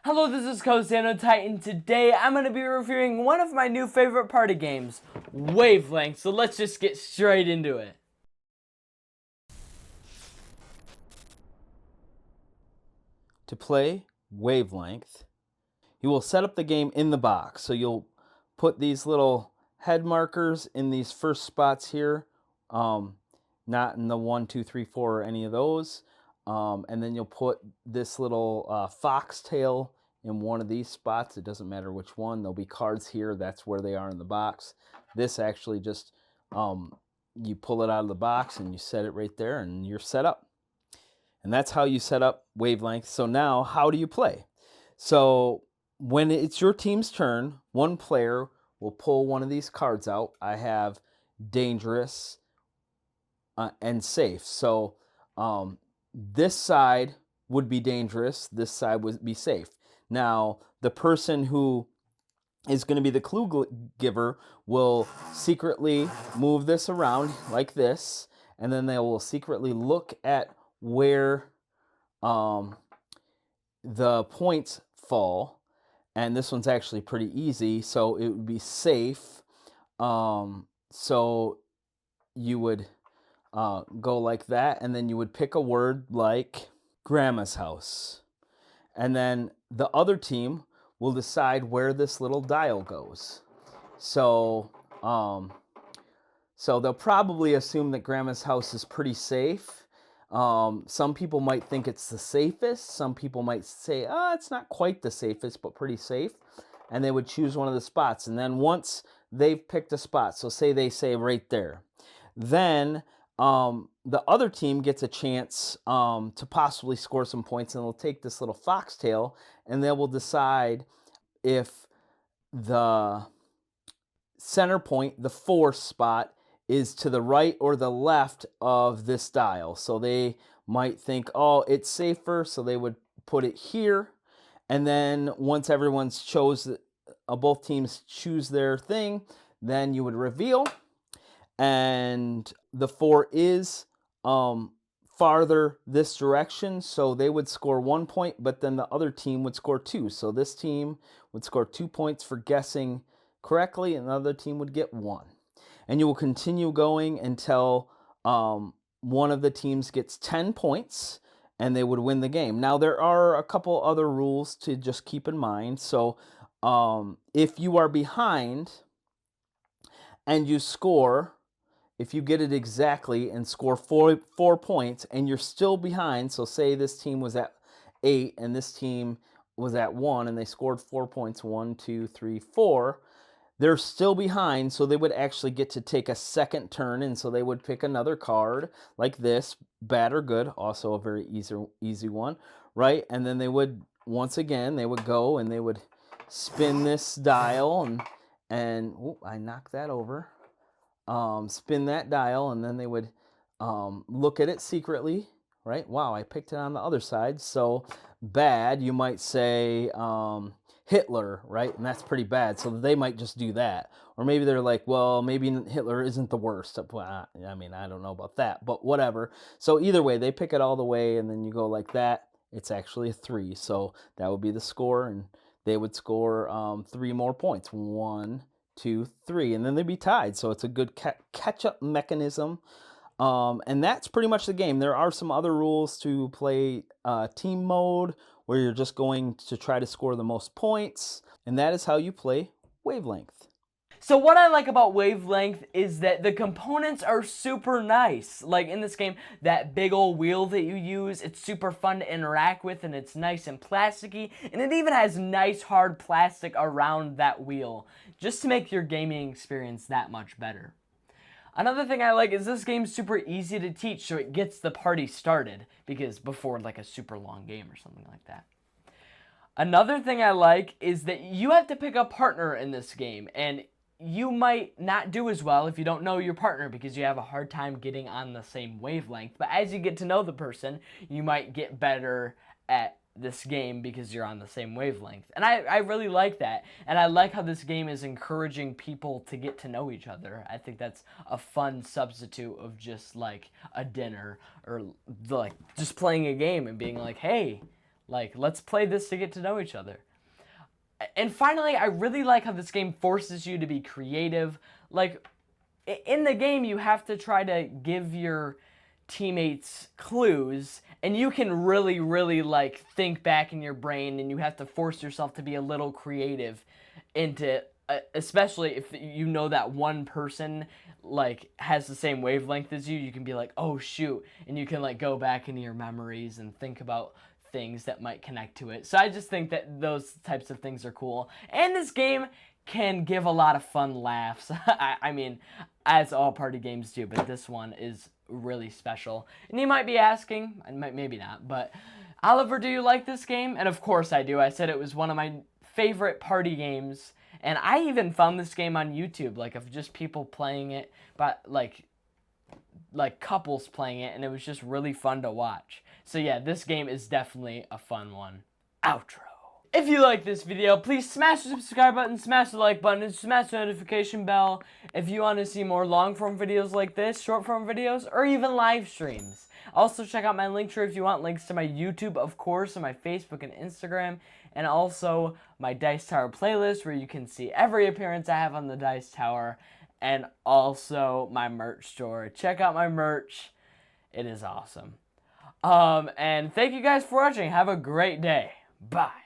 Hello, this is Cosano Titan. Today I'm going to be reviewing one of my new favorite party games, Wavelength. So let's just get straight into it. To play Wavelength, you will set up the game in the box. So you'll put these little head markers in these first spots here, not in the 1, 2, 3, 4 or any of those. And then you'll put this little foxtail in one of these spots. It doesn't matter which one. There'll be cards here. That's where they are in the box. This actually just, you pull it out of the box and you set it right there and you're set up. And that's how you set up Wavelength. So now, how do you play? So when it's your team's turn, one player will pull one of these cards out. I have Dangerous and Safe. So this side would be Dangerous. This side would be Safe. Now, the person who is going to be the clue giver will secretly move this around like this, and then they will secretly look at where the points fall. And this one's actually pretty easy, so it would be Safe. So you would go like that, and then you would pick a word like Grandma's house. And then the other team will decide where this little dial goes. So they'll probably assume that Grandma's house is pretty safe. Some people might think it's the safest. Some people might say, it's not quite the safest, but pretty safe. And they would choose one of the spots. And then once they've picked a spot, so say they say right there, then the other team gets a chance to possibly score some points, and they'll take this little foxtail and they will decide if the center point, the 4th spot, is to the right or the left of this dial. So they might think, it's safer, so they would put it here. And then once everyone's both teams choose their thing, then you would reveal. And the 4 is farther this direction, so they would score 1 point, but then the other team would score 2. So this team would score 2 points for guessing correctly, and the other team would get 1. And you will continue going until one of the teams gets 10 points, and they would win the game. Now, there are a couple other rules to just keep in mind. So if you are behind and you score, if you get it exactly and score 4 points and you're still behind, so say this team was at 8 and this team was at 1 and they scored 4 points, 1, 2, 3, 4, they're still behind, so they would actually get to take a second turn, and so they would pick another card like this, bad or good, also a very easy one, right? And then they would, once again, they would go and they would spin this dial, and I knocked that over. Spin that dial, and then they would look at it secretly, right? Wow, I picked it on the other side. So bad, you might say Hitler, right? And that's pretty bad. So they might just do that. Or maybe they're like, well, maybe Hitler isn't the worst. Well, I mean, I don't know about that, but whatever. So either way, they pick it all the way, and then you go like that. It's actually a 3. So that would be the score, and they would score 3 more points. 1, 2, 3, and then they'd be tied. So it's a good catch-up mechanism. And that's pretty much the game. There are some other rules to play team mode, where you're just going to try to score the most points. And that is how you play Wavelength. So what I like about Wavelength is that the components are super nice. Like in this game, that big old wheel that you use, it's super fun to interact with, and it's nice and plasticky, and it even has nice hard plastic around that wheel, just to make your gaming experience that much better. Another thing I like is this game's super easy to teach, so it gets the party started, because before like a super long game or something like that. Another thing I like is that you have to pick a partner in this game, and you might not do as well if you don't know your partner because you have a hard time getting on the same wavelength. But as you get to know the person, you might get better at this game because you're on the same wavelength. And I really like that. And I like how this game is encouraging people to get to know each other. I think that's a fun substitute of just like a dinner or like just playing a game and being like, hey, Like, let's play this to get to know each other. And finally, I really like how this game forces you to be creative. Like, in the game, you have to try to give your teammates clues, and you can really, really, like, think back in your brain, and you have to force yourself to be a little creative into, especially if you know that one person, like, has the same wavelength as you can be like, oh, shoot, and you can, like, go back into your memories and think about things that might connect to it. So I just think that those types of things are cool. And this game can give a lot of fun laughs. I mean, as all party games do, but this one is really special. And you might be asking, and maybe not, but Oliver, do you like this game? And of course I do. I said it was one of my favorite party games. And I even found this game on YouTube, like of just people playing it, but like couples playing it, and it was just really fun to watch. So yeah, this game is definitely a fun one. Outro. If you like this video, please smash the subscribe button, smash the like button, and smash the notification bell if you want to see more long-form videos like this, short-form videos, or even live streams. Also, check out my link tree if you want links to my YouTube, of course, and my Facebook and Instagram, and also my Dice Tower playlist where you can see every appearance I have on the Dice Tower, and also my merch store. Check out my merch. It is awesome. And thank you guys for watching. Have a great day. Bye.